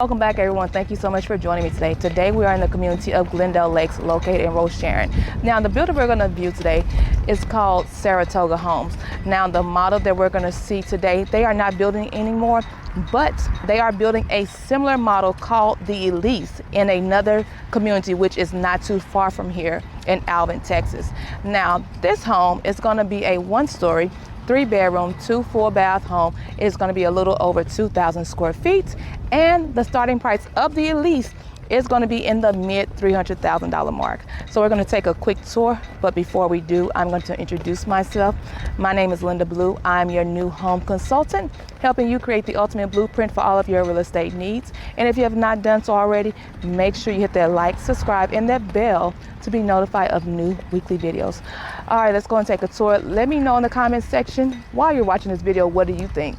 Welcome back, everyone. Thank you so much for joining me today. Today we are in the community of Glendale Lakes, located in Roche Sharon. Now, the building we're going to view today is called Saratoga Homes. Now, the model that we're going to see today, they are not building anymore, but they are building a similar model called the Elise in another community, which is not too far from here in Alvin, Texas. Now, this home is going to be a one-story, 3-bedroom, 2 full-bath home. It's going to be a little over 2,000 square feet, and the starting price of the Elise is going to be in the mid $300,000 mark. So we're going to take a quick tour, but before we do, I'm going to introduce myself. My name is Linda Blue. I'm your new home consultant, helping you create the ultimate blueprint for all of your real estate needs. And if you have not done so already, make sure you hit that like, subscribe, and that bell to be notified of new weekly videos. All right, let's go and take a tour. Let me know in the comments section while you're watching this video, what do you think?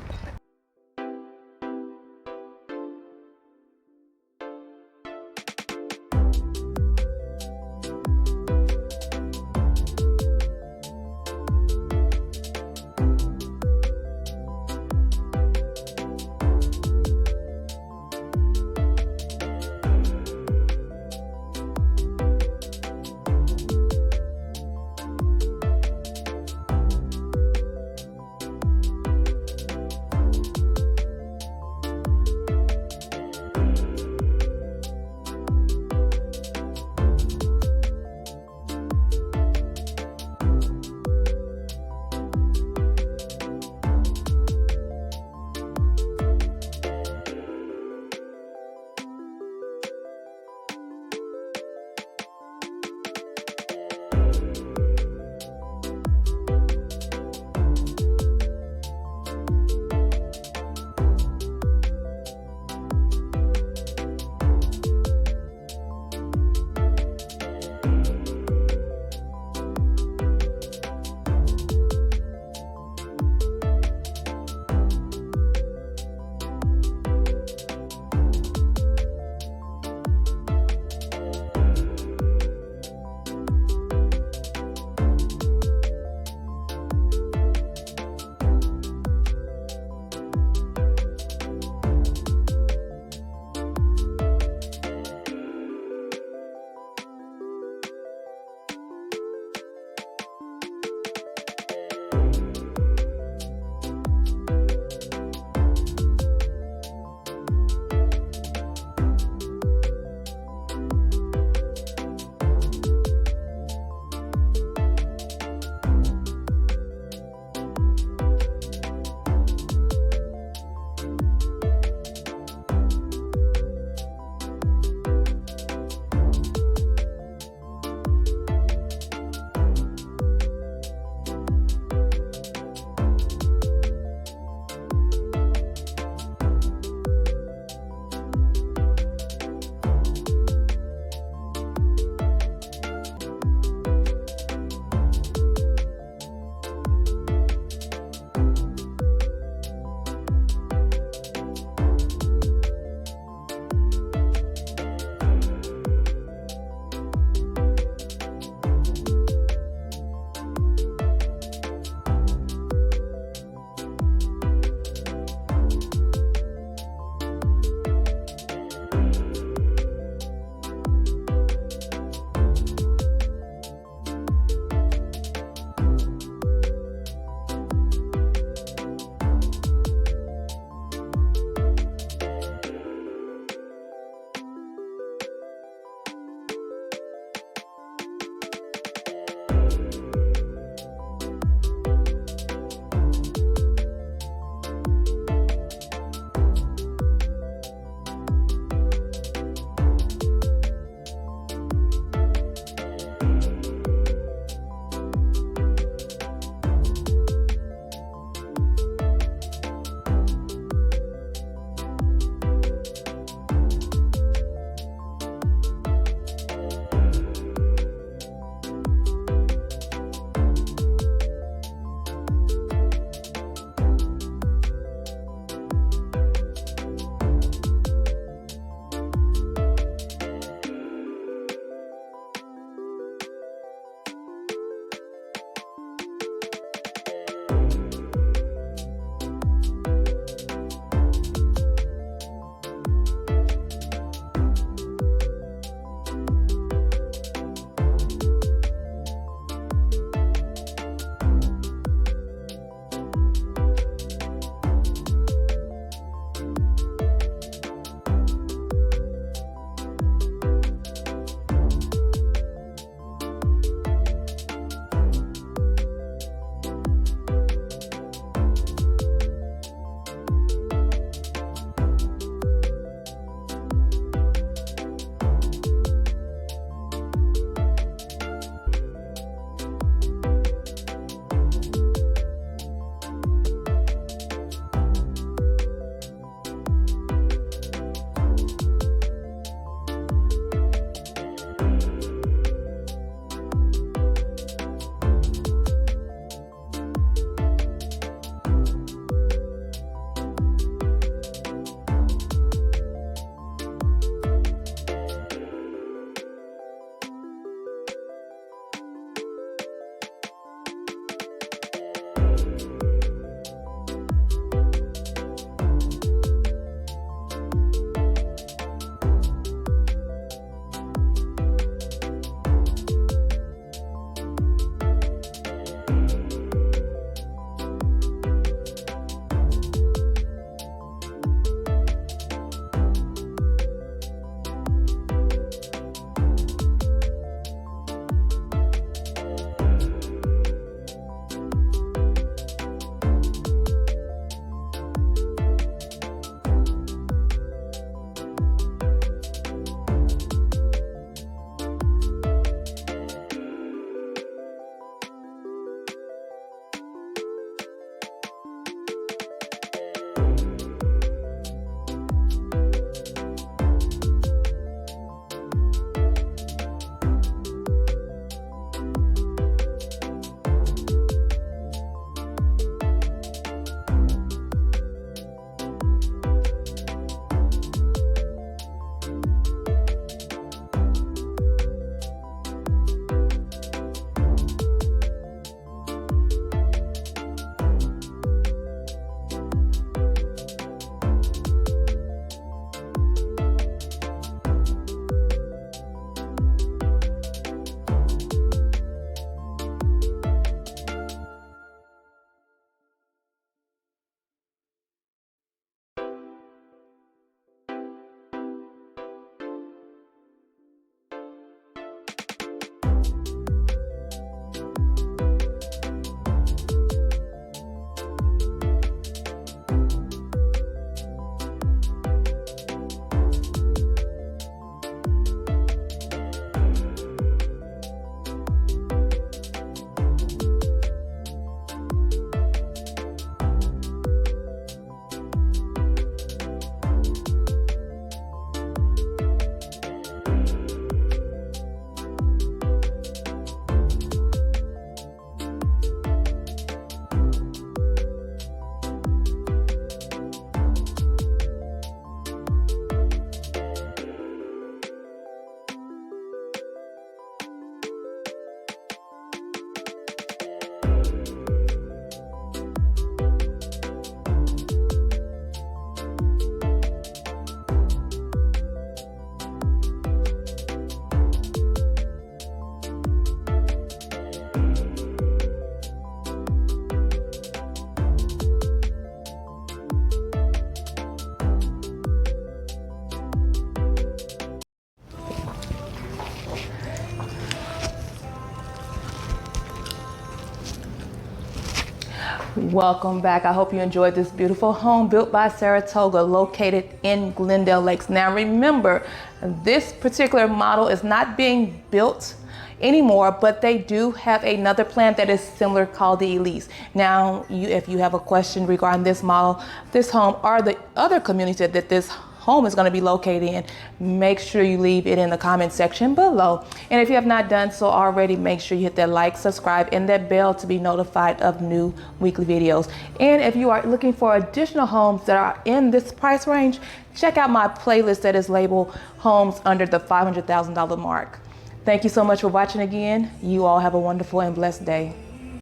Welcome back. I hope you enjoyed this beautiful home built by Saratoga, located in Glendale Lakes. Now remember, this particular model is not being built anymore, but they do have another plan that is similar called the Elise. Now, if you have a question regarding this model, this home, or the other community that this home is going to be located in, make sure you leave it in the comment section below. And if you have not done so already, make sure you hit that like, subscribe, and that bell to be notified of new weekly videos. And if you are looking for additional homes that are in this price range, check out my playlist that is labeled Homes Under the $500,000 Mark. Thank you so much for watching again. You all have a wonderful and blessed day.